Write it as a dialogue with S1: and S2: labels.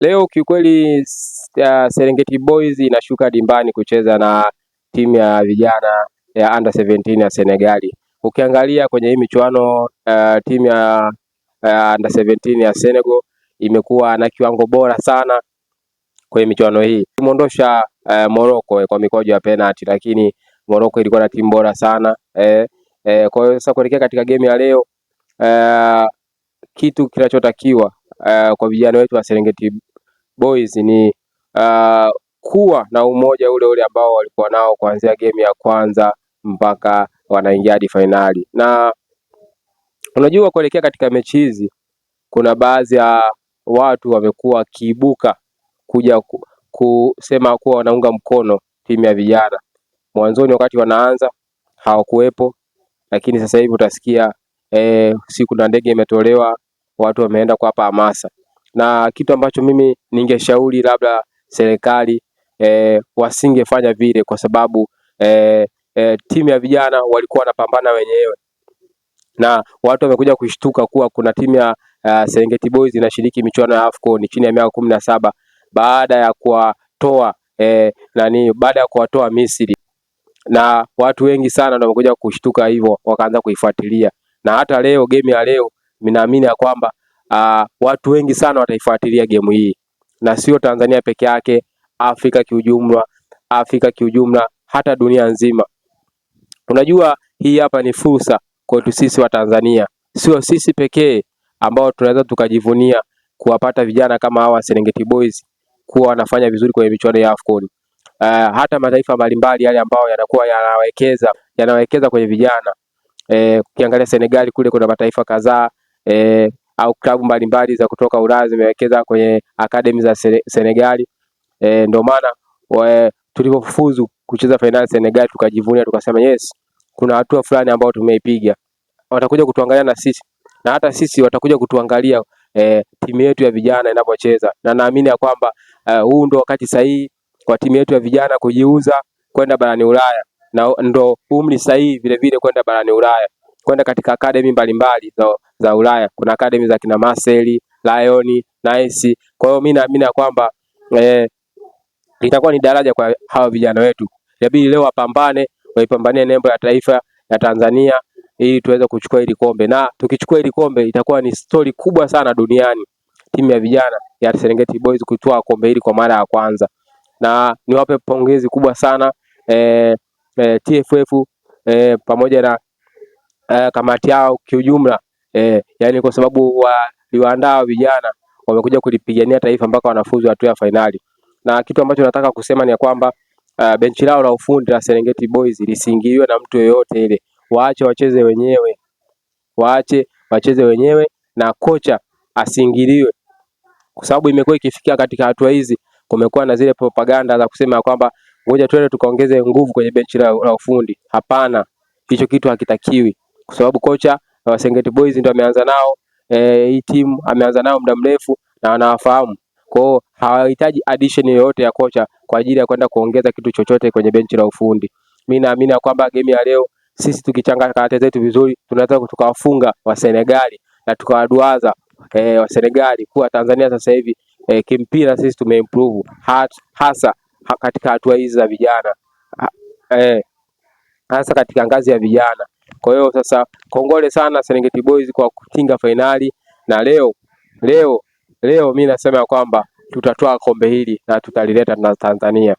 S1: Leo kiukweli Serengeti Boys inashuka dimbani kucheza na timu ya vijana ya under 17 ya Senegali. Ukiangalia kwenye hii michuano timu ya under 17 ya Senegal imekuwa na kiwango bora sana kwenye michuano hii. Imeondosha Morocco kwa mikwaju ya penalty, lakini Morocco ilikuwa na timu bora sana. Kwa hiyo sasa kuelekea katika game ya leo kitu kinachotakiwa kwa vijana wetu wa Serengeti Boys ni kuwa na umoja ule ule ambao walikuwa nao kuanzia game ya kwanza mpaka wanaingia hadi fainali. Na unajua kuelekea katika mechi hizi kuna baadhi ya watu wamekuwa kiibuka kuja kusema kuwa wanaunga mkono timu ya vijana. Mwanzoni wakati wanaanza hawakuwepo, lakini sasa hivi utasikia siku na ndege imetolewa, watu wameenda kuwapa hamasa. Na kitu ambacho mimi ningeshauri labda serikali wasingefanya vile, kwa sababu timu ya vijana walikuwa wanapambana wenyewe, na watu wamekuja kushtuka kuwa kuna timu ya Serengeti Boys inashiriki michuano ya AFCON chini ya miaka 17 baada ya kuwatoa Misri, na watu wengi sana ndio wamekuja kushtuka hivyo wakaanza kuifuatilia. Na hata leo game ya leo ninaamini ya kwamba watu wengi sana wataifuatilia game hii, na sio Tanzania peke yake, Afrika kiujumla, hata dunia nzima. Unajua hii hapa ni fursa kwetu sisi wa Tanzania, sio sisi pekee ambao tunaweza tukajivunia kuwapata vijana kama hawa Serengeti Boys kuwa wanafanya vizuri kwenye michuano ya AFCON. Hata mataifa mbalimbali yale ambao yanakuwa yanawekeza kwenye vijana. Ukiangalia Senegal kule kuna mataifa kadhaa au klabu mbalimbali za kutoka Ulaya zimewekeza kwenye academy za Senegal. Ndio maana tulipofuzu kucheza finali Senegal tukajivunia, tukasema yes, kuna hatua fulani ambao tumeipiga. Watakuja kutuangalia na sisi, na hata sisi watakuja kutuangalia timu yetu ya vijana inapocheza, na naamini ya kwamba huu ndio wakati sahihi kwa timu yetu ya vijana kujiuza kwenda barani Ulaya, na ndo umri sahihi vile vile kwenda barani Ulaya, kwenda katika academy mbalimbali za Ulaya. Kuna academy za kina Marseille, Lyon, Nice. Kwa hiyo mimi naamini kwamba itakuwa ni daraja kwa hawa vijana wetu. Inabidi leo waipambanie nembo ya taifa ya Tanzania ili tuweze kuchukua hili kombe, na tukichukua hili kombe itakuwa ni story kubwa sana duniani, timu ya vijana ya Serengeti Boys kutoa kombe hili kwa mara ya kwanza. Na niwape pongezi kubwa sana TFF pamoja na kamati yao kiujumla, yani kwa sababu waliwaandaa vijana wamekuja kulipigania taifa mpaka wanafuzu hatua ya fainali. Na kitu ambacho nataka kusema ni kwamba benchi lao la ufundi la Serengeti Boys lisiingiliwe na mtu yeyote ile. Waache wacheze wenyewe na kocha asiingiliwe, kwa sababu imekuwa ikifikia katika hatua hizi kumekuwa na zile propaganda za kusema kwamba ngoja twende tukaongeze nguvu kwenye benchi la ufundi. Hapana, hicho kitu hakitakiwi, kwa sababu kocha wa Serengeti Boys ndio ameanza nao hii timu ameanza nao muda mrefu na wanawafahamu. Kwa hiyo hawahitaji addition yoyote ya kocha kwa ajili ya kwenda kuongeza kitu chochote kwenye benchi la ufundi. Mimi naamini kwamba game ya leo sisi tukichanga karata zetu vizuri tunaweza tukawafunga wa Senegali na tukawaduaza wa Senegali kuwa Tanzania sasa hivi kimpira sisi tumeimprove hasa katika hatua hizi za vijana, hasa katika ngazi ya vijana. Kwa hiyo sasa kongole sana Serengeti Boys kwa kutinga fainali, na leo mimi nasema kwamba tutatoa kombe hili na tutalileta na Tanzania.